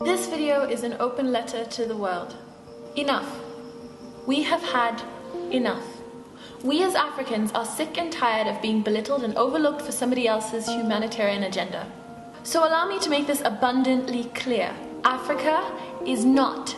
This video is an open letter to the world. Enough. We have had enough. We as Africans are sick and tired of being belittled and overlooked for somebody else's humanitarian agenda. So allow me to make this abundantly clear. Africa is not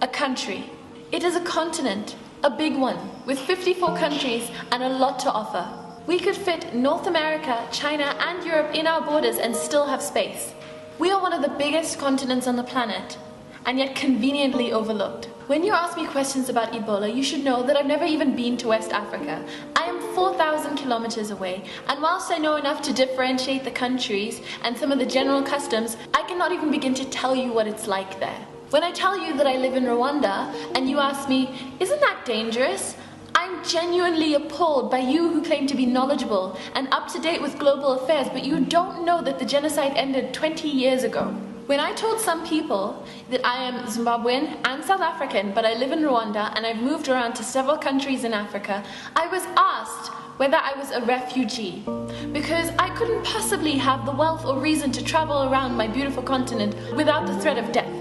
a country. It is a continent, a big one, with 54 countries and a lot to offer. We could fit North America, China, and Europe in our borders and still have space. We are one of the biggest continents on the planet, and yet conveniently overlooked. When you ask me questions about Ebola, you should know that I've never even been to West Africa. I am 4,000 kilometers away, and whilst I know enough to differentiate the countries and some of the general customs, I cannot even begin to tell you what it's like there. When I tell you that I live in Rwanda, and you ask me, isn't that dangerous? I'm genuinely appalled by you who claim to be knowledgeable and up to date with global affairs, but you don't know that the genocide ended 20 years ago. When I told some people that I am Zimbabwean and South African, but I live in Rwanda and I've moved around to several countries in Africa, I was asked whether I was a refugee, because I couldn't possibly have the wealth or reason to travel around my beautiful continent without the threat of death.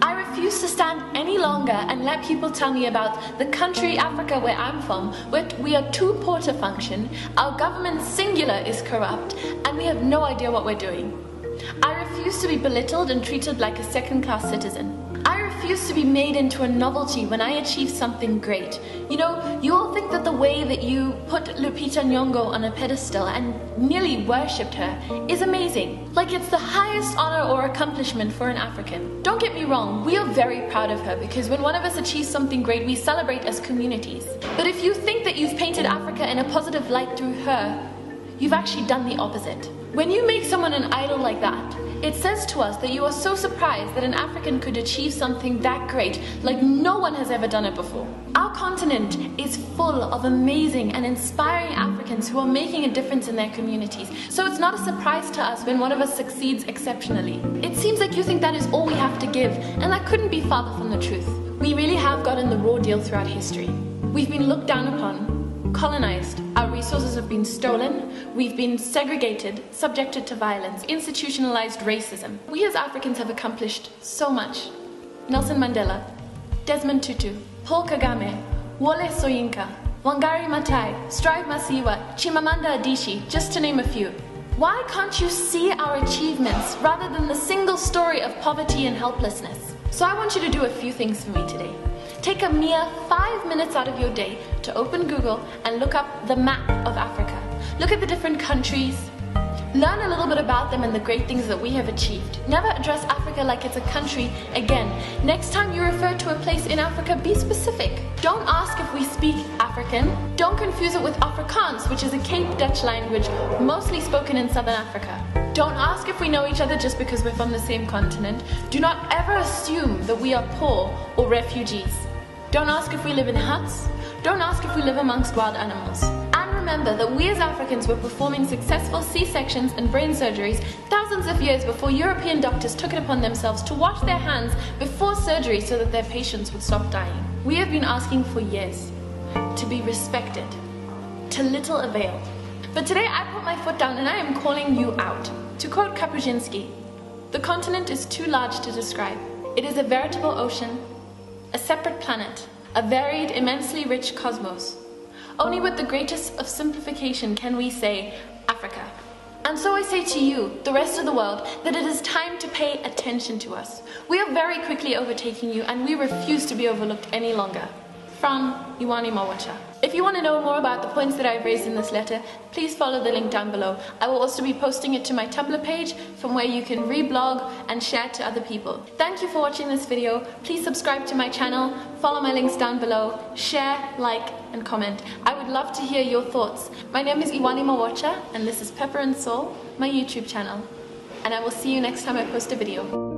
I refuse to stand any longer and let people tell me about the country Africa where I'm from, where we are too poor to function, our government singular is corrupt, and we have no idea what we're doing. I refuse to be belittled and treated like a second-class citizen. I refuse to be made into a novelty when I achieve something great. You know, you all think that the way that you put Lupita Nyong'o on a pedestal and nearly worshipped her is amazing. Like it's the highest honor or accomplishment for an African. Don't get me wrong, we are very proud of her because when one of us achieves something great, we celebrate as communities. But if you think that you've painted Africa in a positive light through her, you've actually done the opposite. When you make someone an idol like that, it says to us that you are so surprised that an African could achieve something that great, like no one has ever done it before. Our continent is full of amazing and inspiring Africans who are making a difference in their communities. So it's not a surprise to us when one of us succeeds exceptionally. It seems like you think that is all we have to give, and that couldn't be farther from the truth. We really have gotten the raw deal throughout history. We've been looked down upon, colonized, our resources have been stolen, we've been segregated, subjected to violence, institutionalized racism. We as Africans have accomplished so much. Nelson Mandela, Desmond Tutu, Paul Kagame, Wole Soyinka, Wangari Maathai, Strive Masiyiwa, Chimamanda Adichie, just to name a few. Why can't you see our achievements rather than the single story of poverty and helplessness? So I want you to do a few things for me today. Take a mere 5 minutes out of your day to open Google and look up the map of Africa. Look at the different countries. Learn a little bit about them and the great things that we have achieved. Never address Africa like it's a country again. Next time you refer to a place in Africa, be specific. Don't ask if we speak African. Don't confuse it with Afrikaans, which is a Cape Dutch language mostly spoken in Southern Africa. Don't ask if we know each other just because we're from the same continent. Do not ever assume that we are poor or refugees. Don't ask if we live in huts. Don't ask if we live amongst wild animals. And remember that we as Africans were performing successful C-sections and brain surgeries thousands of years before European doctors took it upon themselves to wash their hands before surgery so that their patients would stop dying. We have been asking for years to be respected, to little avail. But today I put my foot down and I am calling you out. To quote Kapuscinski, the continent is too large to describe. It is a veritable ocean, a separate planet, a varied, immensely rich cosmos. Only with the greatest of simplification can we say Africa. And so I say to you, the rest of the world, that it is time to pay attention to us. We are very quickly overtaking you and we refuse to be overlooked any longer. From Iwani Mawacha. If you want to know more about the points that I've raised in this letter, please follow the link down below. I will also be posting it to my Tumblr page from where you can reblog and share to other people. Thank you for watching this video. Please subscribe to my channel, follow my links down below, share, like, and comment. I would love to hear your thoughts. My name is Iwani Mawacha and this is Pepper and Soul, my YouTube channel. And I will see you next time I post a video.